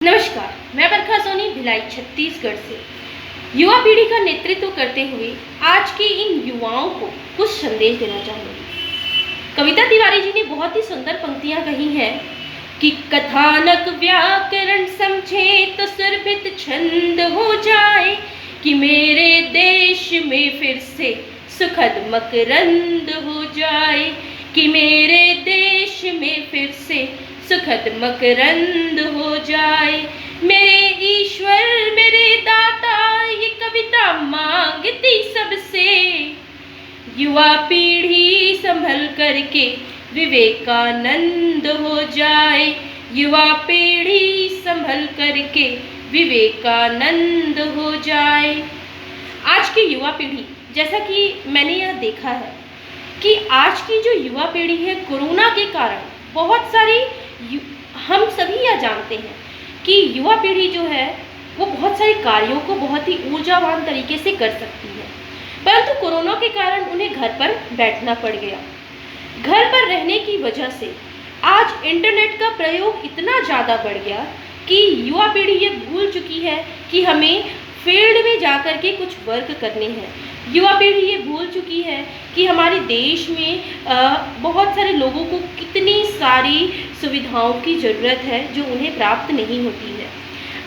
नमस्कार, मैं बरखा सोनी भिलाई छत्तीसगढ़ से युवा पीढ़ी का नेतृत्व करते हुए आज के इन युवाओं को कुछ संदेश देना चाहूँगी। कविता तिवारी जी ने बहुत ही सुंदर पंक्तियाँ कही हैं कि कथानक व्याकरण समझे तो सुरभित छंद हो जाए, कि मेरे देश में फिर से सुखद मकरंद हो जाए, कि मेरे देश में फिर से सुखद मकरंद हो जाए। मेरे ईश्वर मेरे दाता ये कविता मांगती सबसे, युवा पीढ़ी संभल करके विवेकानंद हो जाए, युवा पीढ़ी संभल करके विवेकानंद हो जाए। आज की युवा पीढ़ी, जैसा कि मैंने यह देखा है कि आज की जो युवा पीढ़ी है, कोरोना के कारण बहुत सारी हम सभी यह जानते हैं कि युवा पीढ़ी जो है वो बहुत सारे कार्यों को बहुत ही ऊर्जावान तरीके से कर सकती है, परंतु कोरोना के कारण उन्हें घर पर बैठना पड़ गया। घर पर रहने की वजह से आज इंटरनेट का प्रयोग इतना ज़्यादा बढ़ गया कि युवा पीढ़ी ये भूल चुकी है कि हमें फील्ड में जाकर के कुछ वर्क करने हैं। युवा पीढ़ी ये भूल चुकी है कि हमारे देश में बहुत सारे लोगों को कितनी सारी सुविधाओं की ज़रूरत है जो उन्हें प्राप्त नहीं होती है।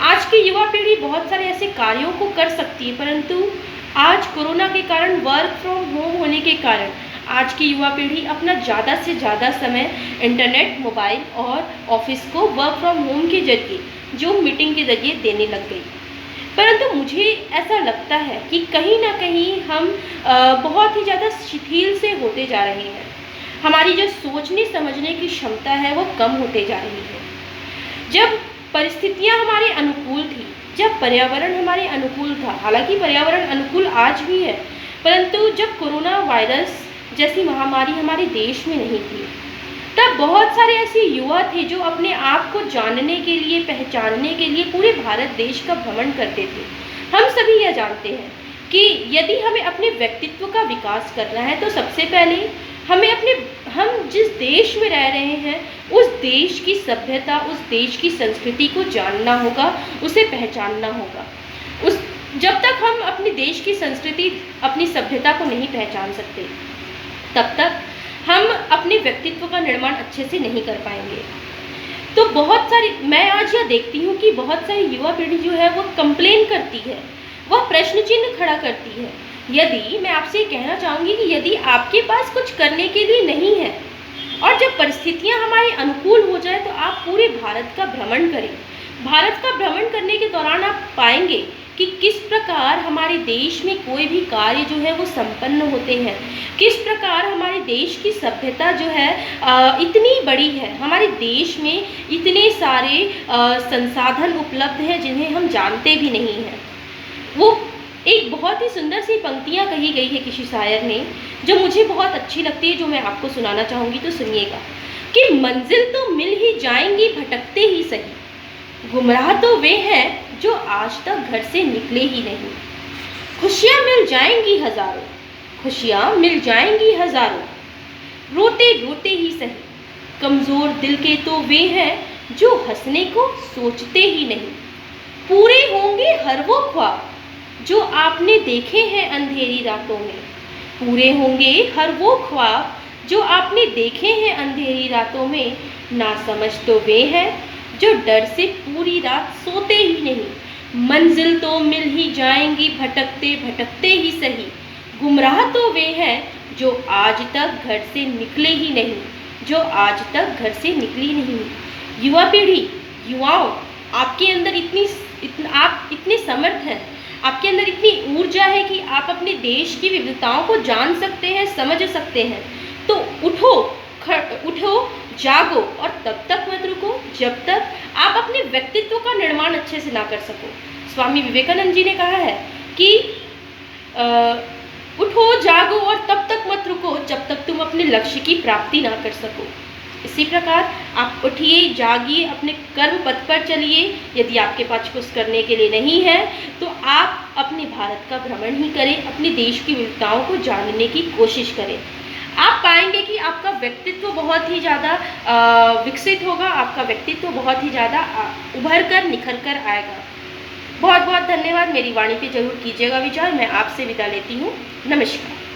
आज की युवा पीढ़ी बहुत सारे ऐसे कार्यों को कर सकती है, परंतु आज कोरोना के कारण, वर्क फ्रॉम होम होने के कारण आज की युवा पीढ़ी अपना ज़्यादा से ज़्यादा समय इंटरनेट, मोबाइल और ऑफिस को वर्क फ्रॉम होम के जरिए, जूम मीटिंग के जरिए देने लग गई। परंतु मुझे ऐसा लगता है कि कहीं ना कहीं हम बहुत ही ज़्यादा शिथिल से होते जा रहे हैं। हमारी जो सोचने समझने की क्षमता है वो कम होते जा रही है। जब परिस्थितियां हमारे अनुकूल थी, जब पर्यावरण हमारे अनुकूल था, हालांकि पर्यावरण अनुकूल आज भी है, परंतु जब कोरोना वायरस जैसी महामारी हमारे देश में नहीं थी, तब बहुत सारे ऐसे युवा थे जो अपने आप को जानने के लिए, पहचानने के लिए पूरे भारत देश का भ्रमण करते थे। हम सभी यह जानते हैं कि यदि हमें अपने व्यक्तित्व का विकास करना है तो सबसे पहले हम जिस देश में रह रहे हैं उस देश की सभ्यता, उस देश की संस्कृति को जानना होगा, उसे पहचानना होगा। जब तक हम अपने देश की संस्कृति, अपनी सभ्यता को नहीं पहचान सकते, तब तक हम अपने व्यक्तित्व का निर्माण अच्छे से नहीं कर पाएंगे। तो मैं आज यह देखती हूँ कि बहुत सारी युवा पीढ़ी जो है वो कंप्लेन करती है, वह प्रश्न चिन्ह खड़ा करती है। मैं आपसे कहना चाहूँगी कि यदि आपके पास कुछ करने के लिए नहीं है और जब परिस्थितियाँ हमारे अनुकूल हो जाए तो आप पूरे भारत का भ्रमण करें। भारत का भ्रमण करने के दौरान आप पाएंगे कि किस प्रकार हमारे देश में कोई भी कार्य जो है वो संपन्न होते हैं, किस प्रकार हमारे देश की सभ्यता जो है इतनी बड़ी है। हमारे देश में इतने सारे संसाधन उपलब्ध हैं जिन्हें हम जानते भी नहीं हैं। वो एक बहुत ही सुंदर सी पंक्तियाँ कही गई है किसी शायर ने, जो मुझे बहुत अच्छी लगती है, जो मैं आपको सुनाना चाहूँगी, तो सुनिएगा कि मंजिल तो मिल ही जाएंगी भटकते ही सही, गुमराह तो वे हैं जो आज तक घर से निकले ही नहीं। खुशियाँ मिल जाएंगी हजारों, खुशियाँ मिल जाएंगी हजारों, रोते रोते ही सही, कमज़ोर दिल के तो वे हैं जो हंसने को सोचते ही नहीं। पूरे होंगे हर वो ख्वाब जो आपने देखे हैं अंधेरी रातों में, पूरे होंगे हर वो ख्वाब जो आपने देखे हैं अंधेरी रातों में। ना समझ तो वे हैं जो डर से पूरी रात सोते ही नहीं। मंजिल तो मिल ही जाएंगी भटकते भटकते ही सही, गुमराह तो वे हैं जो आज तक घर से निकले ही नहीं, जो आज तक घर से निकली नहीं। युवा पीढ़ी, युवाओं, आपके अंदर आप इतने समर्थ हैं, आपके अंदर इतनी ऊर्जा है कि आप अपने देश की विविधताओं को जान सकते हैं, समझ सकते हैं। तो उठो, जागो और तब तक मत रुको जब तक आप अपने व्यक्तित्व का निर्माण अच्छे से ना कर सको। स्वामी विवेकानंद जी ने कहा है कि उठो, जागो और तब तक मत रुको जब तक तुम अपने लक्ष्य की प्राप्ति ना कर सको। इसी प्रकार आप उठिए, जागिए, अपने कर्म पथ पर चलिए। यदि आपके पास कुछ करने के लिए नहीं है तो आप अपने भारत का भ्रमण ही करें, अपने देश की विविधताओं को जानने की कोशिश करें। आप पाएंगे कि आपका व्यक्तित्व बहुत ही ज़्यादा विकसित होगा, आपका व्यक्तित्व बहुत ही ज़्यादा उभर कर निखर कर आएगा। बहुत बहुत धन्यवाद। मेरी वाणी पे जरूर कीजिएगा विचार। मैं आपसे विदा लेती हूँ। नमस्कार।